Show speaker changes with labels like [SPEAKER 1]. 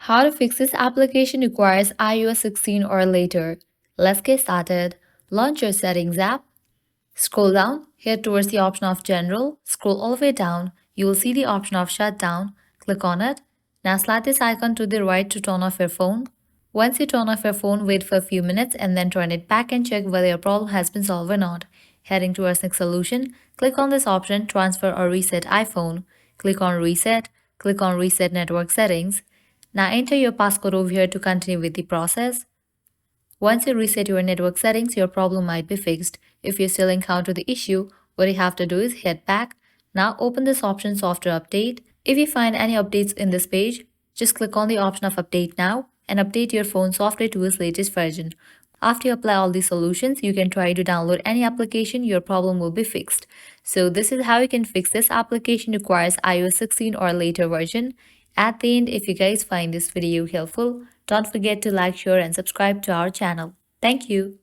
[SPEAKER 1] How to fix this application requires iOS 16 or later. Let's get started. Launch your Settings app. Scroll down, here towards the option of General. Scroll all the way down. You will see the option of Shutdown. Click on it. Now slide this icon to the right to turn off your phone. Once you turn off your phone, wait for a few minutes and then turn it back and check whether your problem has been solved or not. Heading towards next solution, click on this option Transfer or Reset iPhone. Click on Reset. Click on Reset Network Settings. Now enter your passcode over here to continue with the process. Once you reset your network settings, your problem might be fixed. If you still encounter the issue, what you have to do is head back. Now open this option Software Update. If you find any updates in this page, just click on the option of Update Now and update your phone software to its latest version. After you apply all these solutions, you can try to download any application, your problem will be fixed. So this is how you can fix this application. Requires iOS 16 or later version. At the end, if you guys find this video helpful, don't forget to like, share and subscribe to our channel. Thank you.